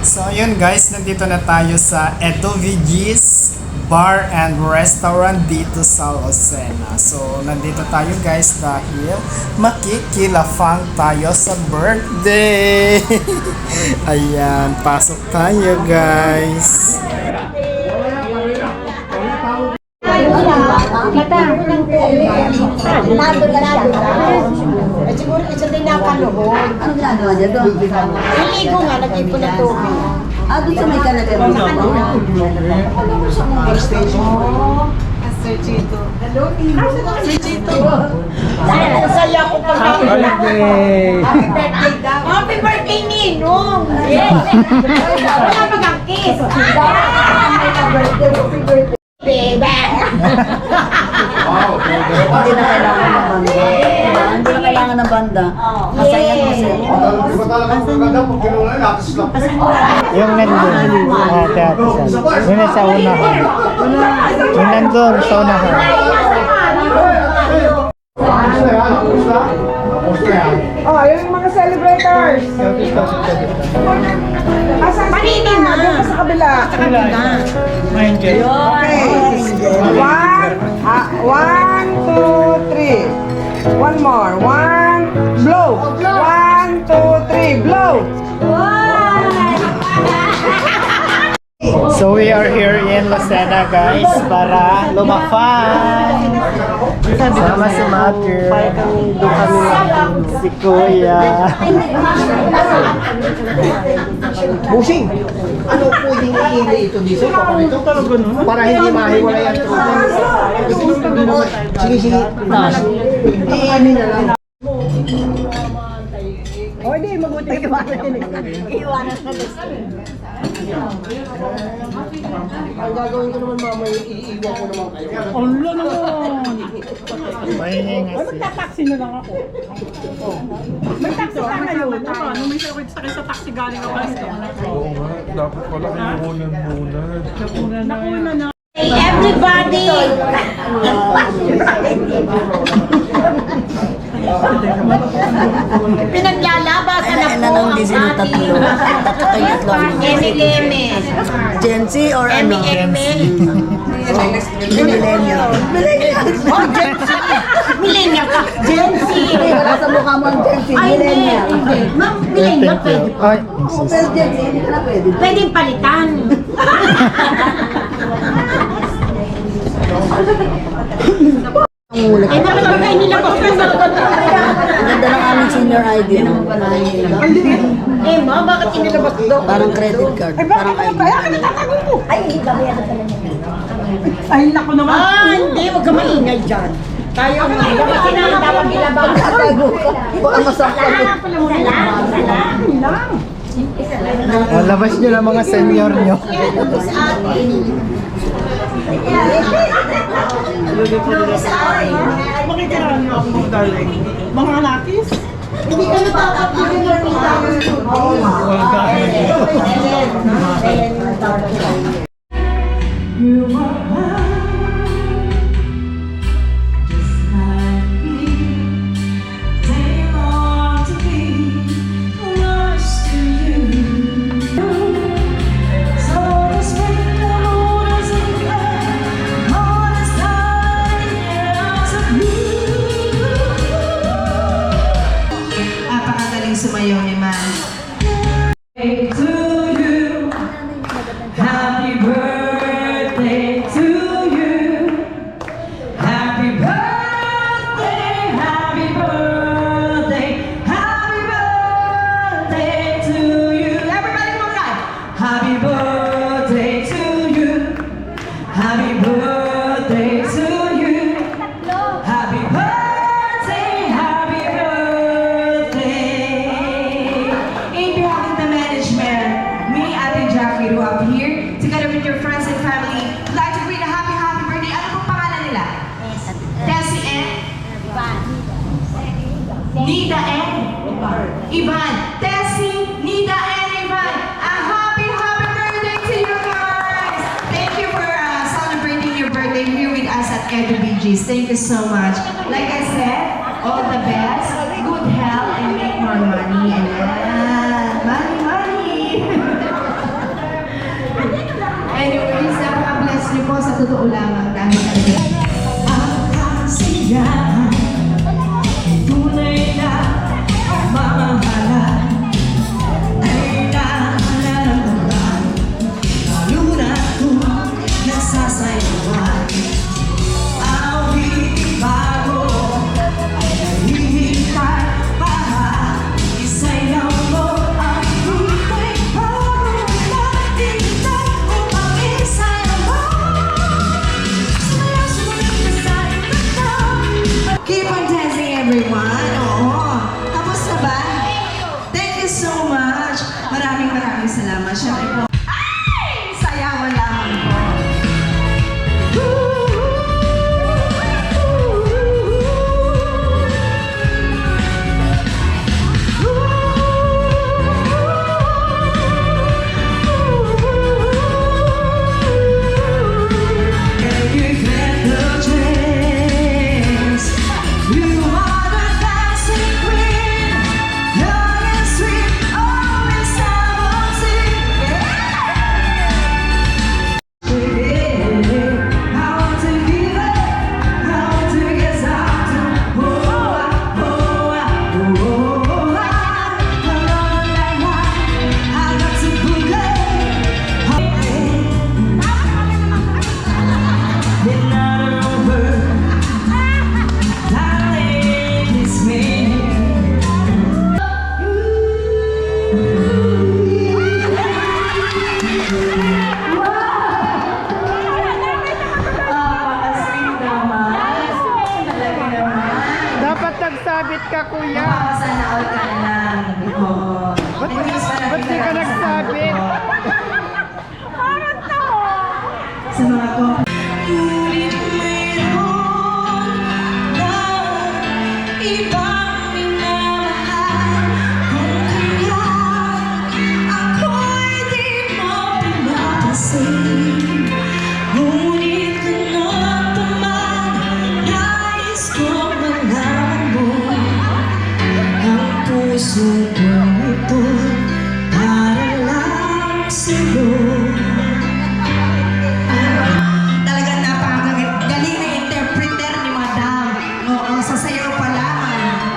So ayun guys, nandito na tayo sa Edo Veggies Bar and Restaurant dito sa Lucena. So nandito tayo guys dahil makikilafang tayo sa birthday. Ayan, pasok tayo guys. Siguro isa din nakaluhod. Ano ginagawa niya doon? Iligo nga, nag-ipon na tubig. Doon sa may kalagay mo. Sir Chito. Hello, Sir Chito. Ang saya ko pag Happy birthday! Happy birthday daw. Happy birthday, Ninong! Yes! Wala mag-angkis. Happy birthday. Baby! Hindi na kailangan ng banda. Hindi na kailangan ng banda. Masaya mo siya. Yung nandun, yung nasa unahan. Yung nandun sa unahan. Oh, yung mga celebrators. Panini na! Doon sa kabila. Okay. One, two, three. One more. One, blow. One, two, three, blow. So we are here in Lucena guys para lumafan. Sama si Mother. Si Kuya. Busing! Ano pwedeng i-ilay ito dito? Para hindi mahiwalay ang truko. Sige. I-ilay na lang. O, hindi. Mabuti iwanan sa gusto. Ang gagawin ko naman mamaya, iiwan ko naman kayo. Ulo naman. Mahihinga siya. Magta-taxi na lang ako. May taxi ka ngayon. Ano, may sakit sa taxi galing ako. Oo nga, dapat pala kinukunan muna. Nakuna na. Hey, everybody! Pinaglalabasan na po ang ating Eme-Eme. Gen Z or ano? Eme-Eme. Millennial. Oh, Gen Z! Millennial ka! Gen Z! Wala sa mukha mo ang Gen Z. Ay, hindi. Millennial. Hindi. Ma'am, millennial pwede. Ay, Pero Gen Z, hindi ka na pwede. Pwedeng palitan. Ay, naman kayo nila po. Ganda ng aming senior ID. Eh, ma, bakit inilabas daw? Parang credit card. Parang ID. Ay, naku naman. Ah, hindi. Huwag ka maingay dyan. Tayo ang ilabas. Dapat ilabas. Baka masaktan mo. labas nyo na mga senior nyo. Makikiraan niyo ako, darling. Mga nakis. Hindi ka napapapagin mo rin tayo. Napakagaling sumayaw ni Man. To you, happy birthday to you. Happy birthday, happy birthday, happy birthday to you. Everybody come on. Happy birthday to you. Happy birthday to you. Happy birthday, happy birthday. In behalf of the management, me, Ate Jackie, who up here, together with your friends and family, would like to greet a happy birthday. Ano pong pangalan nila? Tessie and? Nida and? Ivan. Tessie, Nida and Ivan. A happy birthday to you guys. Thank you for celebrating your birthday here with us at Edo Veggies. Thank you so much. Like I said, all the best, good health, and make more money. And money. totoo lamang dahil talaga ang kasiyahan, tunay na mamahalan ay nararamdaman, lalo na kung nagsasayawan. Awit bago nahihintay para isayaw mo ang tunay bago naghihintay upang isayaw mo. Keep on dancing, everyone. Oo. Tapos na ba? Thank you so much. Maraming salamat. Siyempre po, ay! Sayawan lamang po. Dapat nagsabit ka, kuya. Sana all ka na lang. Oo. Ba't di ka nagsabit? Sa mga ko. Ngunit mayroon na ibang minamahal. Kung kaya ako'y di mo pinapansin. Ngunit kung naman nais ko malaman mo ang puso ko ito para lang sa'yo. Talagang napakagaling na interpreter ni Madam. Oo, sasayaw pa lamang.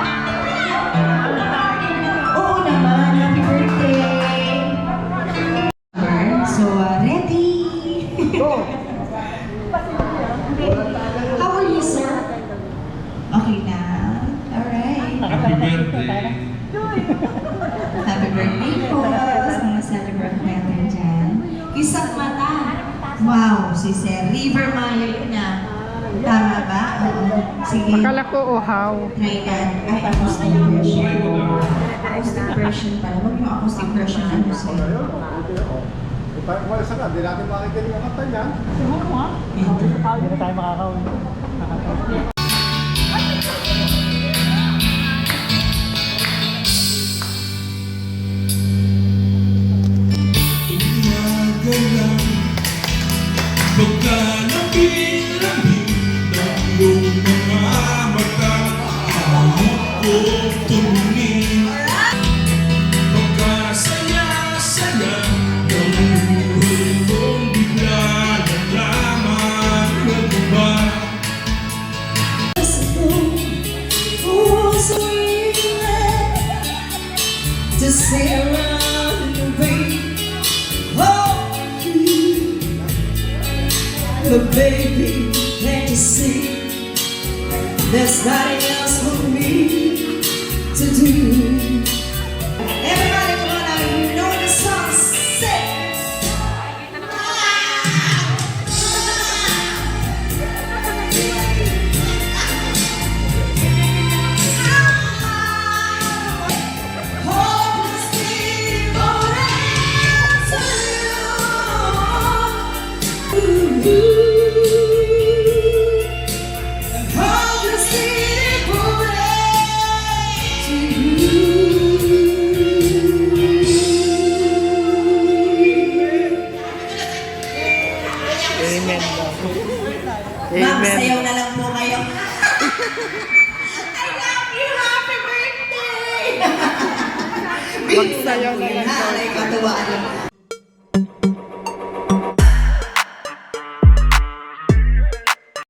Oo naman, happy birthday! So, ready? How are you, sir? Okay na. Alright. Happy birthday. Happy birthday po sa mga celebrant natin dyan. Isang mata. Wow, si Sir River Mayo yun na. Tama ba? Oo. Sige. Akala ko uhaw. Try that. Ay, acoustic version. Acoustic version pala. Huwag yung acoustic version ano sa'yo. Wala sana, hindi natin makikinig ang kanta niyan. Hindi na tayo makakawin. Inagalang pagkalapit-lapit ng iyong mga mata, hawak ko tumingin. Pagkasaya-saya ng buhay kong bigla nalaman mo ba? To stay around the way of you. But baby, can't you see there's nothing else for me to do? Everybody come on now, you know the song. Say Amen daw. Ma'am, Amen. sayaw na lang po kayo. I love you! Happy birthday! Magsayaw na lang Ha, ay katuwaan.